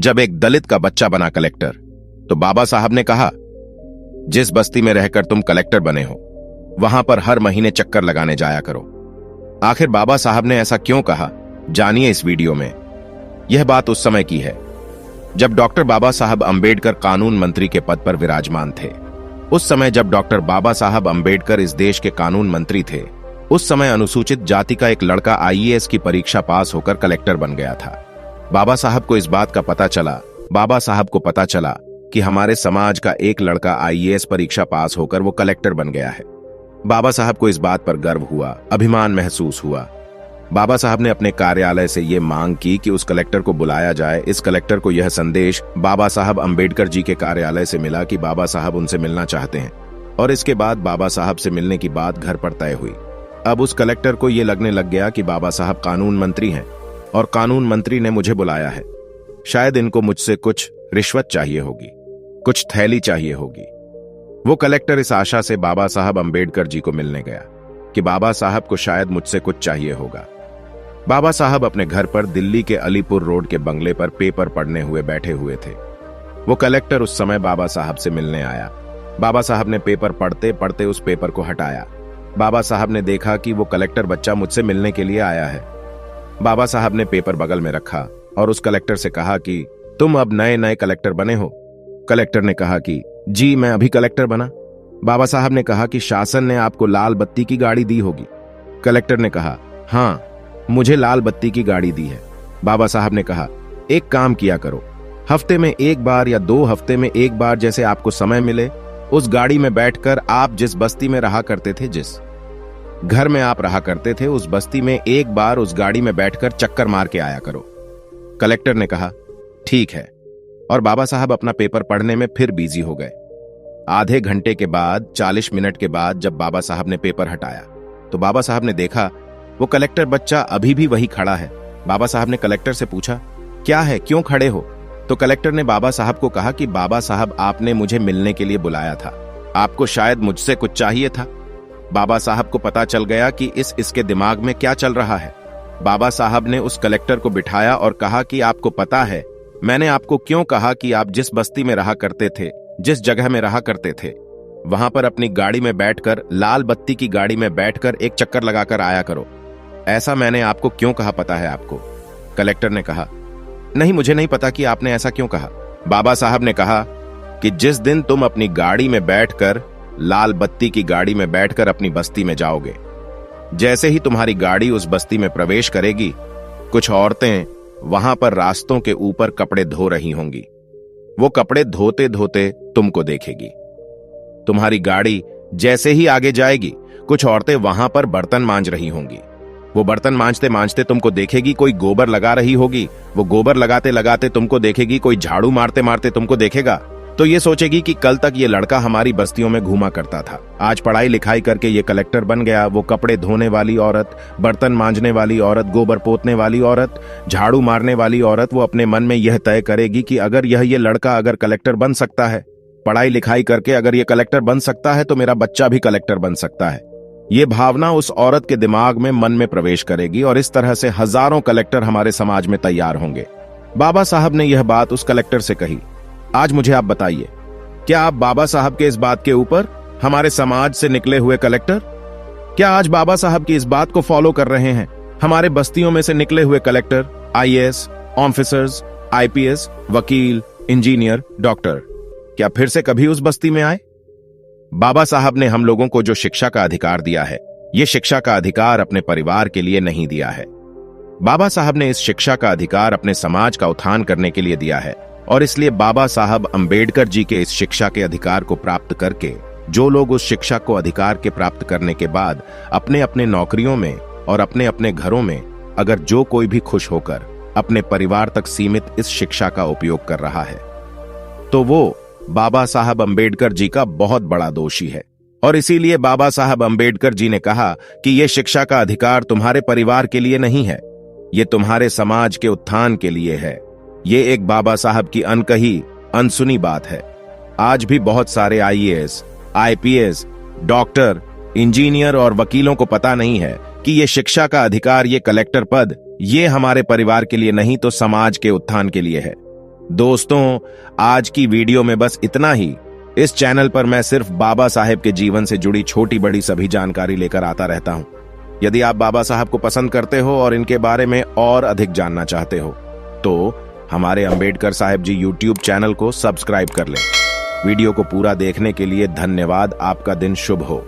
जब एक दलित का बच्चा बना कलेक्टर, तो बाबा साहब ने कहा, जिस बस्ती में रहकर तुम कलेक्टर बने हो वहां पर हर महीने चक्कर लगाने जाया करो। आखिर बाबा साहब ने ऐसा क्यों कहा, जानिए इस वीडियो में। यह बात उस समय की है जब डॉक्टर बाबा साहब अंबेडकर कानून मंत्री के पद पर विराजमान थे। उस समय जब डॉक्टर बाबा साहब अंबेडकर इस देश के कानून मंत्री थे, उस समय अनुसूचित जाति का एक लड़का आईएएस की परीक्षा पास होकर कलेक्टर बन गया था। बाबा साहब को इस बात का पता चला, कि हमारे समाज का एक लड़का आईएएस परीक्षा पास होकर वो कलेक्टर बन गया है। बाबा साहब को इस बात पर गर्व हुआ, अभिमान महसूस हुआ। बाबा साहब ने अपने कार्यालय से ये मांग की कि उस कलेक्टर को बुलाया जाए। इस कलेक्टर को यह संदेश बाबा साहब अंबेडकर जी के कार्यालय से मिला कि बाबा साहब उनसे मिलना चाहते हैं, और इसके बाद बाबा साहब से मिलने की बात घर पर तय हुई। अब उस कलेक्टर को यह लगने लग गया कि बाबा साहब कानून मंत्री हैं और कानून मंत्री ने मुझे बुलाया है, शायद इनको मुझसे कुछ रिश्वत चाहिए होगी, कुछ थैली चाहिए होगी। वो कलेक्टर इस आशा से बाबा साहब अंबेडकर जी को मिलने गया कि बाबा साहब को शायद मुझसे कुछ चाहिए होगा। बाबा साहब अपने घर पर दिल्ली के अलीपुर रोड के बंगले पर पेपर पढ़ने हुए बैठे हुए थे। वो कलेक्टर उस समय बाबा साहब से मिलने आया। बाबा साहब ने पेपर पढ़ते पढ़ते उस पेपर को हटाया। बाबा साहब ने देखा कि वो कलेक्टर बच्चा मुझसे मिलने के लिए आया है। बाबा साहब ने पेपर बगल में रखा और उस कलेक्टर से कहा कि तुम अब नए नए कलेक्टर बने हो। कलेक्टर ने कहा कि जी मैं अभी कलेक्टर बना। बाबा साहब ने कहा कि शासन ने आपको लाल बत्ती की गाड़ी दी होगी। कलेक्टर ने कहा, हाँ मुझे लाल बत्ती की गाड़ी दी है। बाबा साहब ने कहा, एक काम किया करो, हफ्ते में एक बार या 2 हफ्ते में एक बार जैसे आपको समय मिले, उस गाड़ी में बैठकर आप जिस बस्ती में रहा करते थे, जिस घर में आप रहा करते थे, उस बस्ती में एक बार उस गाड़ी में बैठकर चक्कर मार के आया करो। कलेक्टर ने कहा, ठीक है, और बाबा साहब अपना पेपर पढ़ने में फिर बिजी हो गए। आधे घंटे के बाद, 40 मिनट के बाद जब बाबा साहब ने पेपर हटाया तो बाबा साहब ने देखा वो कलेक्टर बच्चा अभी भी वही खड़ा है। बाबा साहब ने कलेक्टर से पूछा, क्या है, क्यों खड़े हो? तो कलेक्टर ने बाबा साहब को कहा कि बाबा साहब आपने मुझे मिलने के लिए बुलाया था, आपको शायद मुझसे कुछ चाहिए था। बाबा साहब को पता चल गया कि इसके दिमाग में क्या चल रहा है। बाबा साहब ने उस कलेक्टर को बिठाया और कहा कि आपको पता है मैंने आपको क्यों कहा कि आप जिस बस्ती में रहा करते थे, जिस जगह में रहा करते थे, वहां पर अपनी गाड़ी में बैठकर, लाल बत्ती की गाड़ी में बैठकर एक चक्कर लगाकर आया करो। ऐसा मैंने आपको क्यों कहा पता है आपको? कलेक्टर ने कहा, नहीं मुझे नहीं पता कि आपने ऐसा क्यों कहा। बाबा साहब ने कहा कि जिस दिन तुम अपनी गाड़ी में बैठकर, लाल बत्ती की गाड़ी में बैठकर अपनी बस्ती में जाओगे, जैसे ही तुम्हारी गाड़ी उस बस्ती में प्रवेश करेगी, कुछ औरतें वहां पर रास्तों के ऊपर कपड़े धो रही होंगी। वो कपड़े धोते धोते तुमको देखेगी। तुम्हारी गाड़ी जैसे ही आगे जाएगी, कुछ औरतें वहां पर बर्तन मांज रही होंगी। वो बर्तन मांजते मांजते तुमको देखेगी, कोई गोबर लगा रही होगी। वो गोबर लगाते लगाते तुमको देखेगी, कोई झाड़ू मारते मारते तुमको देखेगा। तो ये सोचेगी कि कल तक ये लड़का हमारी बस्तियों में घूमा करता था, आज पढ़ाई लिखाई करके ये कलेक्टर बन गया। वो कपड़े धोने वाली औरत, बर्तन मांजने वाली औरत, गोबर पोतने वाली औरत, झाड़ू मारने वाली औरत, वो अपने मन में यह तय करेगी कि अगर ये लड़का अगर कलेक्टर बन सकता है, पढ़ाई लिखाई करके अगर ये कलेक्टर बन सकता है, तो मेरा बच्चा भी कलेक्टर बन सकता है। ये भावना उस औरत के दिमाग में, मन में प्रवेश करेगी और इस तरह से हजारों कलेक्टर हमारे समाज में तैयार होंगे। बाबा साहब ने यह बात उस कलेक्टर से कही। आज मुझे आप बताइए, क्या आप बाबा साहब के इस बात के ऊपर, हमारे समाज से निकले हुए कलेक्टर, क्या आज बाबा साहब की इस बात को फॉलो कर रहे हैं? हमारे बस्तियों में से निकले हुए कलेक्टर, आईएएस ऑफिसर्स, आईपीएस, वकील, इंजीनियर, डॉक्टर, क्या फिर से कभी उस बस्ती में आए? बाबा साहब ने हम लोगों को जो शिक्षा का अधिकार दिया है, ये शिक्षा का अधिकार अपने परिवार के लिए नहीं दिया है। बाबा साहब ने इस शिक्षा का अधिकार अपने समाज का उत्थान करने के लिए दिया है, और इसलिए बाबा साहब अंबेडकर जी के इस शिक्षा के अधिकार को प्राप्त करके, जो लोग उस शिक्षा को अधिकार के प्राप्त करने के बाद अपने अपने नौकरियों में और अपने अपने घरों में, अगर जो कोई भी खुश होकर अपने परिवार तक सीमित इस शिक्षा का उपयोग कर रहा है, तो वो बाबा साहब अंबेडकर जी का बहुत बड़ा दोषी है। और इसीलिए बाबा साहब अंबेडकर जी ने कहा कि यह शिक्षा का अधिकार तुम्हारे परिवार के लिए नहीं है, ये तुम्हारे समाज के उत्थान के लिए है। ये एक बाबा साहब की अनकही, अनसुनी बात है। आज भी बहुत सारे आईएएस, आईपीएस, डॉक्टर, इंजीनियर और वकीलों को पता नहीं है कि ये शिक्षा का अधिकार, ये कलेक्टर पद, ये हमारे परिवार के लिए नहीं तो समाज के उत्थान के लिए है। दोस्तों, आज की वीडियो में बस इतना ही। इस चैनल पर मैं सिर्फ बाबा साहेब के जीवन से जुड़ी छोटी बड़ी सभी जानकारी लेकर आता रहता हूं। यदि आप बाबा साहब को पसंद करते हो और इनके बारे में और अधिक जानना चाहते हो तो हमारे अंबेडकर साहब जी यूट्यूब चैनल को सब्सक्राइब कर लें। वीडियो को पूरा देखने के लिए धन्यवाद। आपका दिन शुभ हो।